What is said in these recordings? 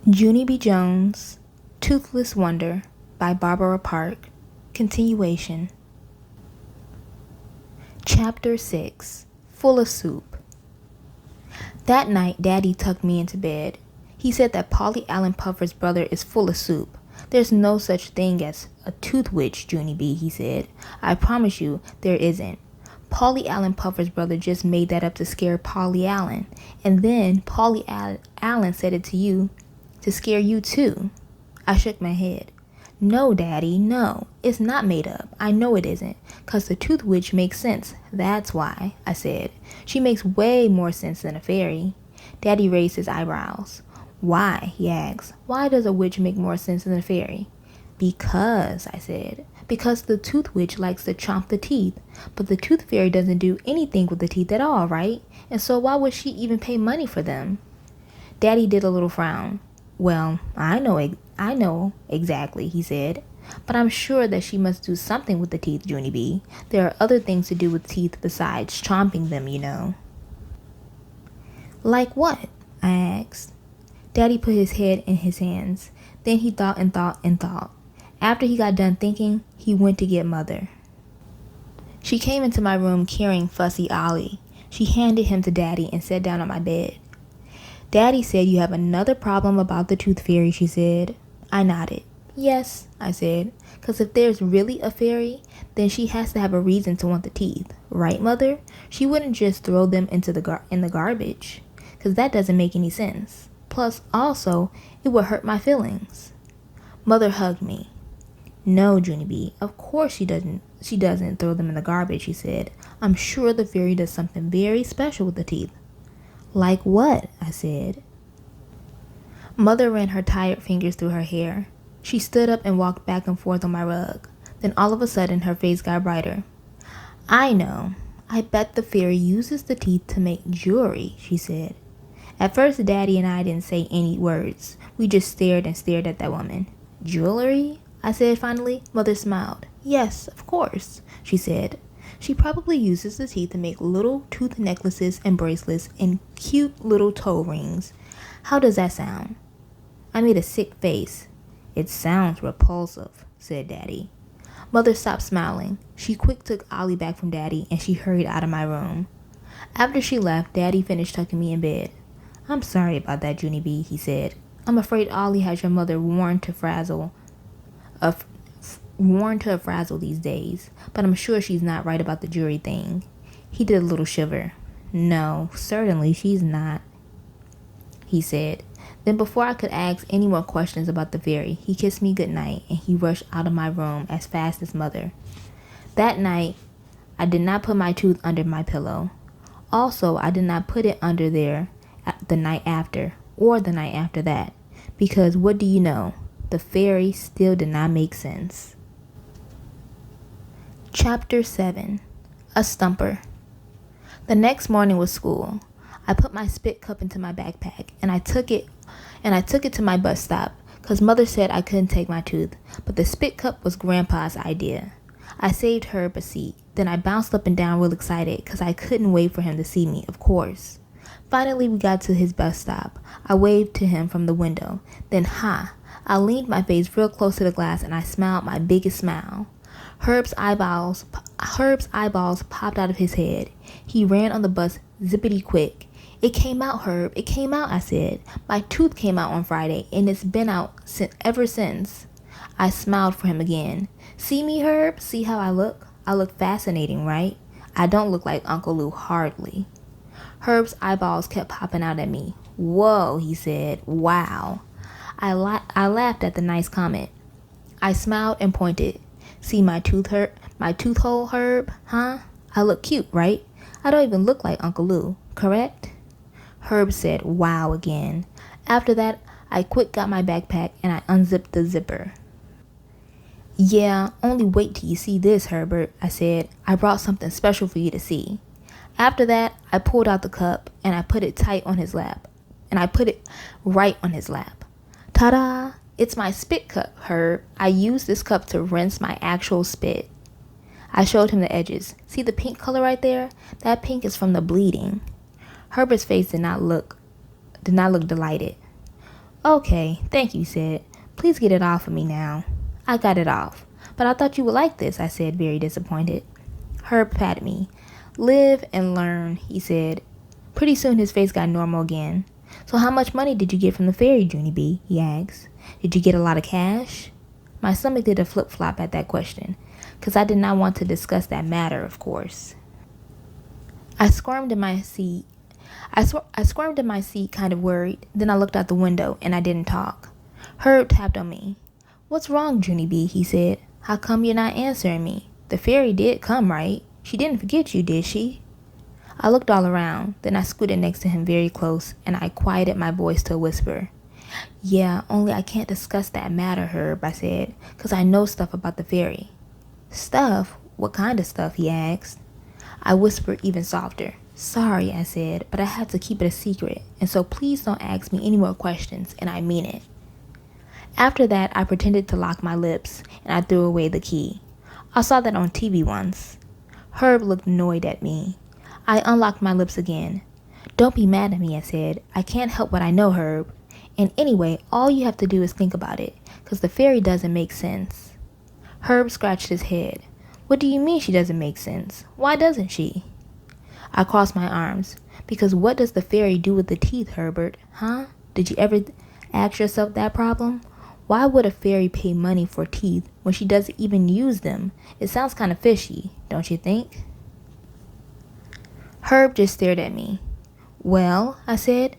Junie B. Jones, Toothless Wonder by Barbara Park. Continuation. Chapter 6. Full of Soup. That night, Daddy tucked me into bed. He said that Polly Allen Puffer's brother is full of soup. There's no such thing as a tooth witch, Junie B., he said. I promise you, there isn't. Polly Allen Puffer's brother just made that up to scare Polly Allen. And then Polly Allen said it to you to scare you too. I shook my head. No, Daddy, no. It's not made up. I know it isn't. 'Cause the tooth witch makes sense. That's why, I said. She makes way more sense than a fairy. Daddy raised his eyebrows. Why, he asked. Why does a witch make more sense than a fairy? Because, I said. Because the tooth witch likes to chomp the teeth. But the tooth fairy doesn't do anything with the teeth at all, right? And so why would she even pay money for them? Daddy did a little frown. Well, I know exactly, he said. But I'm sure that she must do something with the teeth, Junie B. There are other things to do with teeth besides chomping them, you know. Like what? I asked. Daddy put his head in his hands. Then he thought and thought and thought. After he got done thinking, he went to get Mother. She came into my room carrying Fussy Ollie. She handed him to Daddy and sat down on my bed. Daddy said you have another problem about the tooth fairy, she said. I nodded. Yes, I said, 'cause if there's really a fairy, then she has to have a reason to want the teeth. Right, Mother? She wouldn't just throw them into the garbage, 'cause that doesn't make any sense. Plus, also, it would hurt my feelings. Mother hugged me. No, Junie B, of course she doesn't throw them in the garbage, she said. I'm sure the fairy does something very special with the teeth. Like what? I said. Mother ran her tired fingers through her hair. She stood up and walked back and forth on my rug. Then all of a sudden her face got brighter. I know. I bet the fairy uses the teeth to make jewelry, she said. At first Daddy and I didn't say any words. We just stared and stared at that woman. Jewelry? I said finally. Mother smiled. Yes, of course, she said. She probably uses the teeth to make little tooth necklaces and bracelets and cute little toe rings. How does that sound? I made a sick face. It sounds repulsive, said Daddy. Mother stopped smiling. She quick took Ollie back from Daddy and she hurried out of my room. After she left, Daddy finished tucking me in bed. I'm sorry about that, Junie B, he said. I'm afraid Ollie has your mother warned to frazzle these days, but I'm sure she's not right about the jury thing. He did a little shiver. No, certainly she's not, he said. Then before I could ask any more questions about the fairy, he kissed me goodnight and he rushed out of my room as fast as Mother. That night, I did not put my tooth under my pillow. Also, I did not put it under there the night after or the night after that, because what do you know? The fairy still did not make sense. Chapter 7. A Stumper. The next morning was school. I put my spit cup into my backpack and I took it to my bus stop because Mother said I couldn't take my tooth, but the spit cup was Grandpa's idea. I saved Herb a seat. Then I bounced up and down real excited because I couldn't wait for him to see me, of course. Finally, we got to his bus stop. I waved to him from the window. Then, I leaned my face real close to the glass and I smiled my biggest smile. Herb's eyeballs popped out of his head. He ran on the bus zippity quick. It came out, Herb. It came out, I said. My tooth came out on Friday and it's been out ever since. I smiled for him again. See me, Herb? See how I look? I look fascinating, right? I don't look like Uncle Lou, hardly. Herb's eyeballs kept popping out at me. Whoa, he said. Wow. I laughed at the nice comment. I smiled and pointed. See my tooth hole, Herb? Huh? I look cute, right? I don't even look like Uncle Lou, correct? Herb said, wow, again. After that, I quick got my backpack and I unzipped the zipper. Yeah, only wait till you see this, Herbert, I said. I brought something special for you to see. After that, I pulled out the cup and I put it tight on his lap. And I put it right on his lap. Ta-da! It's my spit cup, Herb. I used this cup to rinse my actual spit. I showed him the edges. See the pink color right there? That pink is from the bleeding. Herbert's face did not look delighted. Okay, thank you, said. Please get it off of me now. I got it off. But I thought you would like this, I said, very disappointed. Herb patted me. Live and learn, he said. Pretty soon his face got normal again. So how much money did you get from the fairy, Junie B? He asked. Did you get a lot of cash? My stomach did a flip-flop at that question, because I did not want to discuss that matter, of course. I squirmed in my seat. I squirmed in my seat, kind of worried. Then I looked out the window, and I didn't talk. Herb tapped on me. What's wrong, Junie B? He said. How come you're not answering me? The fairy did come, right? She didn't forget you, did she? I looked all around. Then I scooted next to him very close, and I quieted my voice to a whisper. Yeah, only I can't discuss that matter, Herb, I said, 'cause I know stuff about the fairy. Stuff? What kind of stuff? He asked. I whispered even softer. Sorry, I said, but I had to keep it a secret, and so please don't ask me any more questions, and I mean it. After that, I pretended to lock my lips, and I threw away the key. I saw that on TV once. Herb looked annoyed at me. I unlocked my lips again. Don't be mad at me, I said. I can't help what I know, Herb. And anyway, all you have to do is think about it, 'cause the fairy doesn't make sense. Herb scratched his head. What do you mean she doesn't make sense? Why doesn't she? I crossed my arms. Because what does the fairy do with the teeth, Herbert? Huh? Did you ever ask yourself that problem? Why would a fairy pay money for teeth when she doesn't even use them? It sounds kind of fishy, don't you think? Herb just stared at me. Well, I said,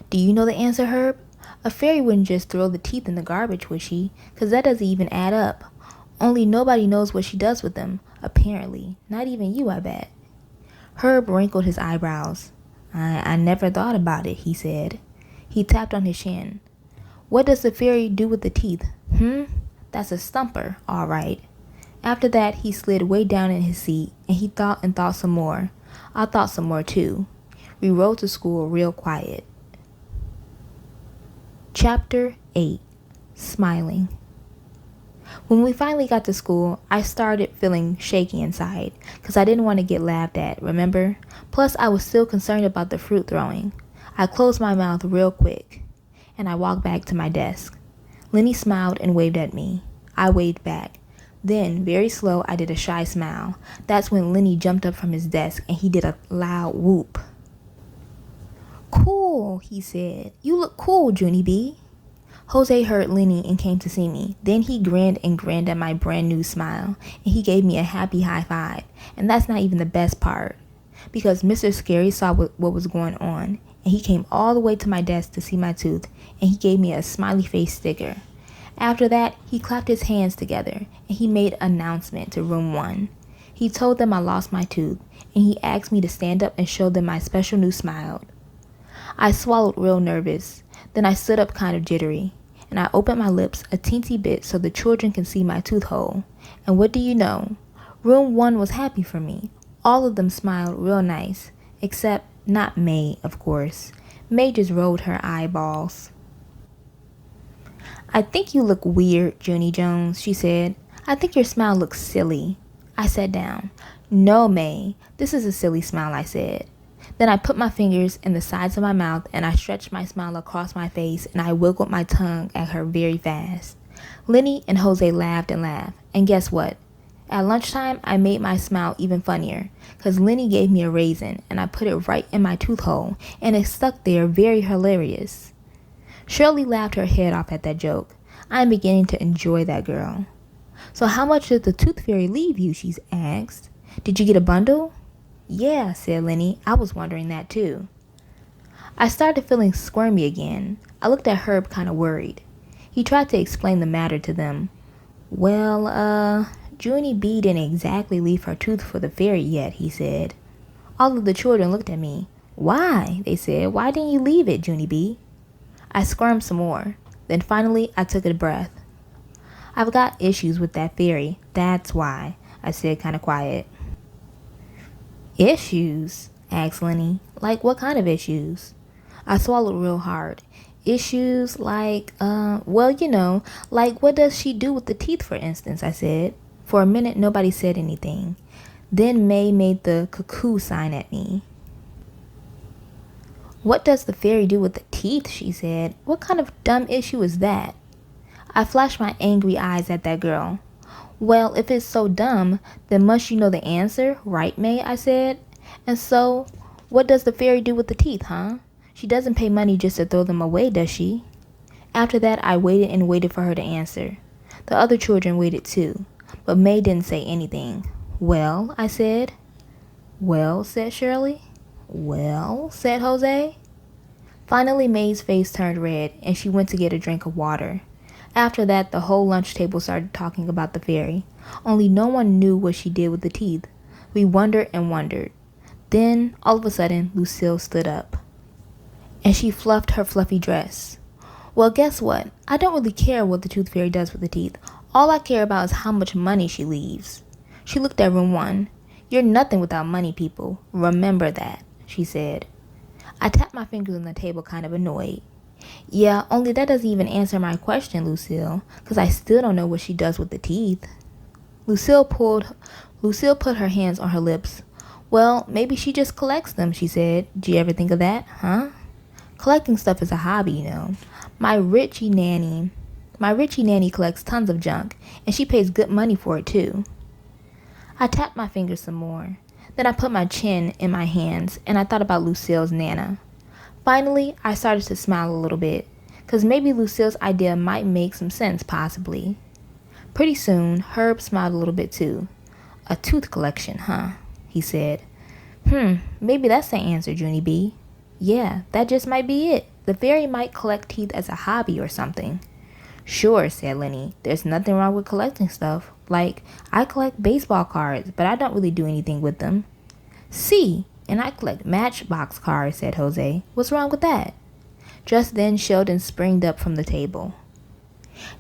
do you know the answer, Herb? A fairy wouldn't just throw the teeth in the garbage, would she? 'Cause that doesn't even add up. Only nobody knows what she does with them, apparently. Not even you, I bet. Herb wrinkled his eyebrows. I never thought about it, he said. He tapped on his chin. What does the fairy do with the teeth? That's a stumper, all right. After that, he slid way down in his seat, and he thought and thought some more. I thought some more, too. We rode to school real quiet. Chapter 8. Smiling. When we finally got to school, I started feeling shaky inside, 'cause I didn't want to get laughed at, remember? Plus, I was still concerned about the fruit throwing. I closed my mouth real quick, and I walked back to my desk. Lenny smiled and waved at me. I waved back. Then, very slow, I did a shy smile. That's when Lenny jumped up from his desk, and he did a loud whoop. Cool, he said. You look cool, Junie B. Jose heard Lenny and came to see me. Then he grinned and grinned at my brand new smile, and he gave me a happy high five. And that's not even the best part, because Mr. Scary saw what was going on, and he came all the way to my desk to see my tooth, and he gave me a smiley face sticker. After that, he clapped his hands together, and he made an announcement to room 1. He told them I lost my tooth, and he asked me to stand up and show them my special new smile. I swallowed real nervous. Then I stood up kind of jittery, and I opened my lips a teensy bit so the children can see my tooth hole. And what do you know? Room 1 was happy for me. All of them smiled real nice, except not May, of course. May just rolled her eyeballs. I think you look weird, Junie Jones, she said. I think your smile looks silly. I sat down. No, May, this is a silly smile, I said. Then I put my fingers in the sides of my mouth and I stretched my smile across my face and I wiggled my tongue at her very fast. Lenny and Jose laughed and laughed. And guess what? At lunchtime, I made my smile even funnier because Lenny gave me a raisin and I put it right in my tooth hole and it stuck there very hilarious. Shirley laughed her head off at that joke. I am beginning to enjoy that girl. So how much did the tooth fairy leave you? She asked. Did you get a bundle? Yeah, said Lenny. I was wondering that too. I started feeling squirmy again. I looked at Herb kind of worried. He tried to explain the matter to them. Well, Junie B didn't exactly leave her tooth for the fairy yet, he said. All of the children looked at me. Why? They said. Why didn't you leave it, Junie B? I squirmed some more. Then finally, I took a breath. I've got issues with that fairy. That's why, I said kind of quiet. Issues? Asked Lenny. Like what kind of issues? I swallowed real hard. Issues like, well, you know, like what does she do with the teeth, for instance, I said. For a minute, nobody said anything. Then May made the cuckoo sign at me. "What does the fairy do with the teeth?" she said. "What kind of dumb issue is that?" I flashed my angry eyes at that girl. "Well, if it's so dumb, then must you know the answer, right, May?" I said. "And so, what does the fairy do with the teeth, huh? She doesn't pay money just to throw them away, does she?" After that, I waited and waited for her to answer. The other children waited too, but May didn't say anything. "Well," I said. "Well," said Shirley. "Well," said Jose. Finally, May's face turned red, and she went to get a drink of water. After that, the whole lunch table started talking about the fairy. Only no one knew what she did with the teeth. We wondered and wondered. Then, all of a sudden, Lucille stood up, and she fluffed her fluffy dress. "Well, guess what? I don't really care what the tooth fairy does with the teeth. All I care about is how much money she leaves." She looked at room 1. "You're nothing without money, people. Remember that," she said. I tapped my fingers on the table, kind of annoyed. "Yeah, only that doesn't even answer my question, Lucille, because I still don't know what she does with the teeth." Lucille put her hands on her lips. "Well, maybe she just collects them," she said. "Do you ever think of that, huh? Collecting stuff is a hobby, you know. My Richie nanny collects tons of junk, and she pays good money for it too." I tapped my fingers some more. Then I put my chin in my hands, and I thought about Lucille's Nana. Finally, I started to smile a little bit, because maybe Lucille's idea might make some sense, possibly. Pretty soon, Herb smiled a little bit too. "A tooth collection, huh?" he said. Maybe that's the answer, Junie B." "Yeah, that just might be it. The fairy might collect teeth as a hobby or something." "Sure," said Lenny. "There's nothing wrong with collecting stuff. Like, I collect baseball cards, but I don't really do anything with them." "See, and I collect Matchbox cards," said Jose. "What's wrong with that?" Just then, Sheldon springed up from the table.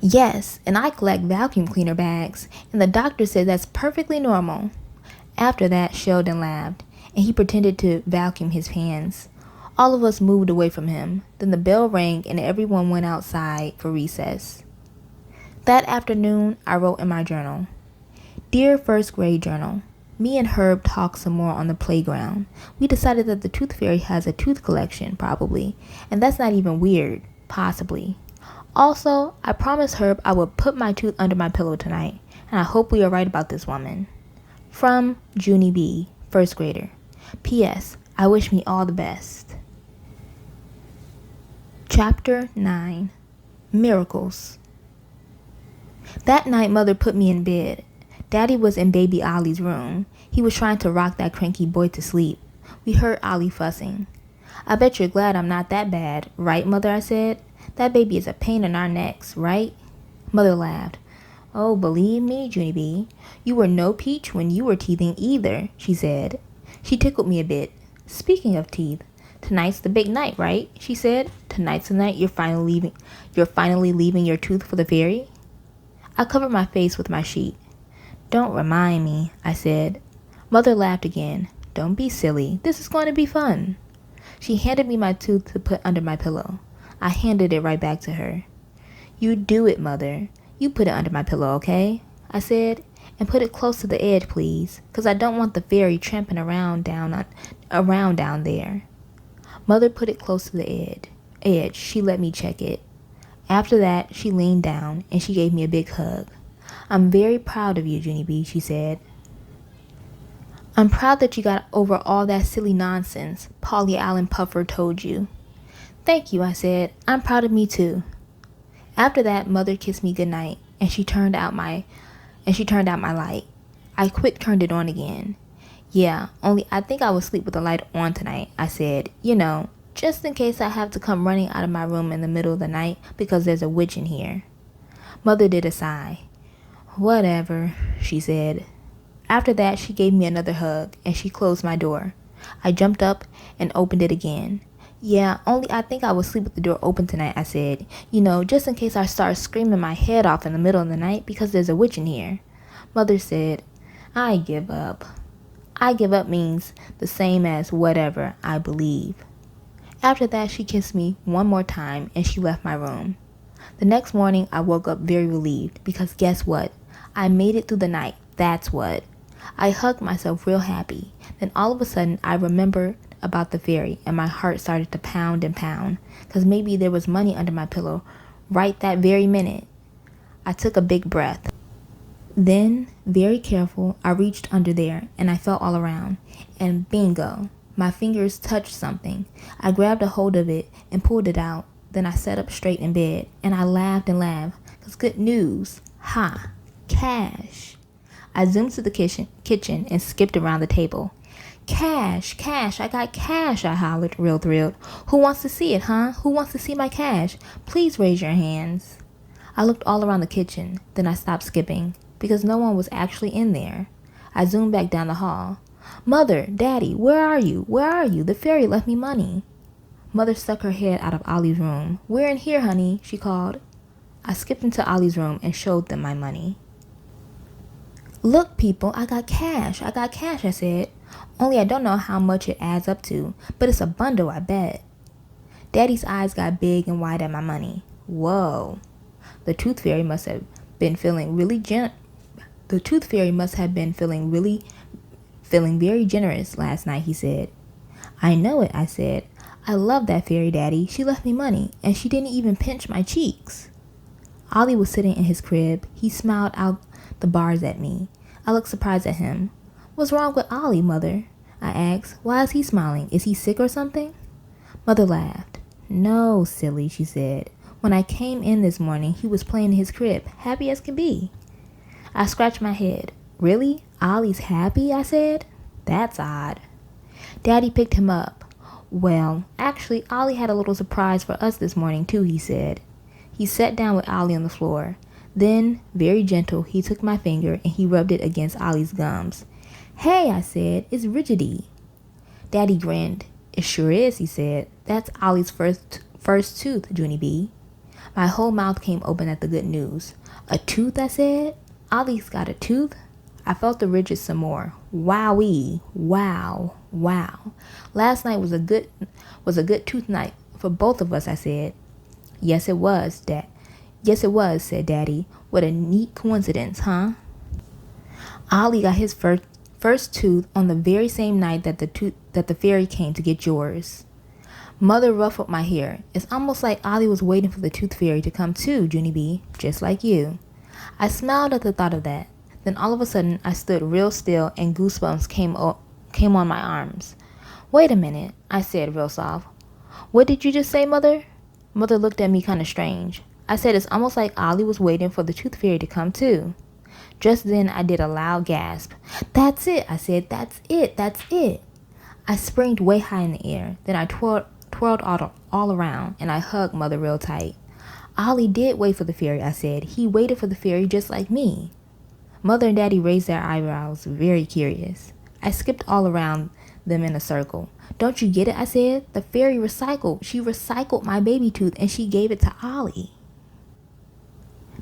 "Yes, and I collect vacuum cleaner bags, and the doctor said that's perfectly normal." After that, Sheldon laughed, and he pretended to vacuum his hands. All of us moved away from him. Then the bell rang, and everyone went outside for recess. That afternoon, I wrote in my journal, "Dear first grade journal, me and Herb talked some more on the playground. We decided that the tooth fairy has a tooth collection, probably, and that's not even weird, possibly. Also, I promised Herb I would put my tooth under my pillow tonight, and I hope we are right about this woman. From Junie B, first grader. P.S. I wish me all the best." Chapter 9. Miracles. That night, Mother put me in bed. Daddy was in baby Ollie's room. He was trying to rock that cranky boy to sleep. We heard Ollie fussing. "I bet you're glad I'm not that bad, right, Mother?" I said. "That baby is a pain in our necks, right?" Mother laughed. "Oh, believe me, Junie B, you were no peach when you were teething either," she said. She tickled me a bit. "Speaking of teeth, tonight's the big night, right?" she said. "Tonight's the night you're finally leaving your tooth for the fairy?" I covered my face with my sheet. "Don't remind me," I said. Mother laughed again. "Don't be silly. This is going to be fun." She handed me my tooth to put under my pillow. I handed it right back to her. "You do it, Mother. You put it under my pillow, okay?" I said. "And put it close to the edge, please, 'cause I don't want the fairy tramping around down there." Mother put it close to the edge. She let me check it. After that, she leaned down and she gave me a big hug. "I'm very proud of you, Junie B," she said. "I'm proud that you got over all that silly nonsense Polly Allen Puffer told you." "Thank you," I said. "I'm proud of me too." After that, Mother kissed me goodnight, and she turned out my light. I quick turned it on again. "Yeah, only I think I will sleep with the light on tonight," I said. "You know, just in case I have to come running out of my room in the middle of the night because there's a witch in here." Mother did a sigh. "Whatever," she said. After that, she gave me another hug, and she closed my door. I jumped up and opened it again. "Yeah, only I think I will sleep with the door open tonight," I said. "You know, just in case I start screaming my head off in the middle of the night because there's a witch in here." Mother said, "I give up." I give up means the same as whatever I believe. After that, she kissed me one more time, and she left my room. The next morning, I woke up very relieved because guess what? I made it through the night. That's what. I hugged myself real happy. Then all of a sudden, I remembered about the fairy, and my heart started to pound and pound, because maybe there was money under my pillow right that very minute. I took a big breath. Then, very careful, I reached under there, and I felt all around, and bingo, my fingers touched something. I grabbed a hold of it and pulled it out. Then I sat up straight in bed, and I laughed and laughed, because good news. Ha! Cash! I zoomed to the kitchen and skipped around the table. Cash, cash, I got cash, I hollered, real thrilled. Who wants to see it, huh? Who wants to see my cash? Please raise your hands. I looked all around the kitchen, then I stopped skipping, because no one was actually in there. I zoomed back down the hall. Mother, Daddy, where are you? Where are you? The fairy left me money. Mother stuck her head out of Ollie's room. We're in here, honey, she called. I skipped into Ollie's room and showed them my money. Look, people, I got cash, I said. Only I don't know how much it adds up to, but it's a bundle, I bet. Daddy's eyes got big and wide at my money. Whoa. The tooth fairy must have been feeling very generous last night, he said. I know it, I said. I love that fairy, Daddy. She left me money, and she didn't even pinch my cheeks. Ollie was sitting in his crib. He smiled out the bars at me. I looked surprised at him. What's wrong with Ollie, Mother? I asked. Why is he smiling? Is he sick or something? Mother laughed. No, silly, she said. When I came in this morning, he was playing in his crib, happy as can be. I scratched my head. Really? Ollie's happy, I said. That's odd. Daddy picked him up. Well, actually, Ollie had a little surprise for us this morning, too, he said. He sat down with Ollie on the floor. Then, very gentle, he took my finger and he rubbed it against Ollie's gums. Hey, I said, it's Rigidy. Daddy grinned. It sure is, he said. That's Ollie's first tooth, Junie B. My whole mouth came open at the good news. A tooth, I said? Ollie's got a tooth? I felt the ridges some more. Wowee. Wow. Wow. Last night was a good tooth night for both of us, I said. Yes, it was, Dad. Yes, it was, said Daddy. What a neat coincidence, huh? Ollie got his first tooth on the very same night that the fairy came to get yours. Mother ruffled my hair. It's almost like Ollie was waiting for the tooth fairy to come too, Junie B, just like you. I smiled at the thought of that. Then all of a sudden, I stood real still and goosebumps came on my arms. Wait a minute, I said real soft. What did you just say, Mother? Mother looked at me kind of strange. I said it's almost like Ollie was waiting for the tooth fairy to come too. Just then, I did a loud gasp. That's it, I said. That's it. That's it. I springed way high in the air. Then I twirled all around, and I hugged Mother real tight. Ollie did wait for the fairy, I said. He waited for the fairy just like me. Mother and Daddy raised their eyebrows, very curious. I skipped all around them in a circle. Don't you get it, I said. The fairy recycled. She recycled my baby tooth, and she gave it to Ollie.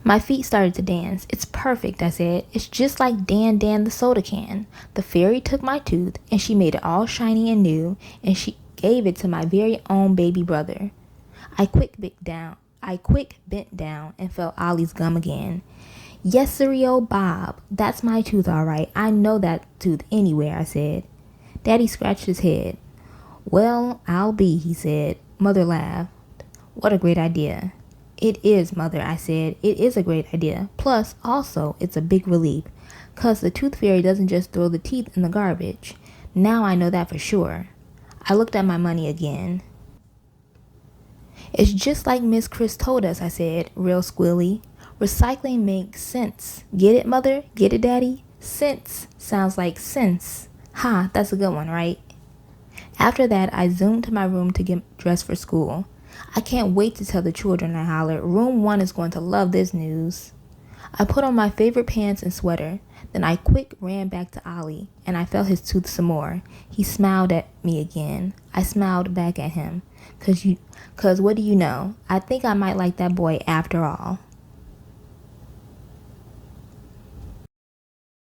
My feet started to dance. It's perfect, I said. It's just like Dan the soda can. The fairy took my tooth, and she made it all shiny and new, and she gave it to my very own baby brother. I quick bent down and felt Ollie's gum again. Yes, sirree-o, Bob. That's my tooth, all right. I know that tooth anywhere, I said. Daddy scratched his head. Well, I'll be, he said. Mother laughed. What a great idea. It is, Mother, I said. It is a great idea. Plus, also, it's a big relief. 'Cause the tooth fairy doesn't just throw the teeth in the garbage. Now I know that for sure. I looked at my money again. It's just like Miss Chris told us, I said, real squealy. Recycling makes sense. Get it, Mother? Get it, Daddy? Sense sounds like sense. Ha, that's a good one, right? After that, I zoomed to my room to get dressed for school. I can't wait to tell the children, I hollered. Room 1 is going to love this news. I put on my favorite pants and sweater. Then I quick ran back to Ollie, and I felt his tooth some more. He smiled at me again. I smiled back at him. 'Cause what do you know? I think I might like that boy after all.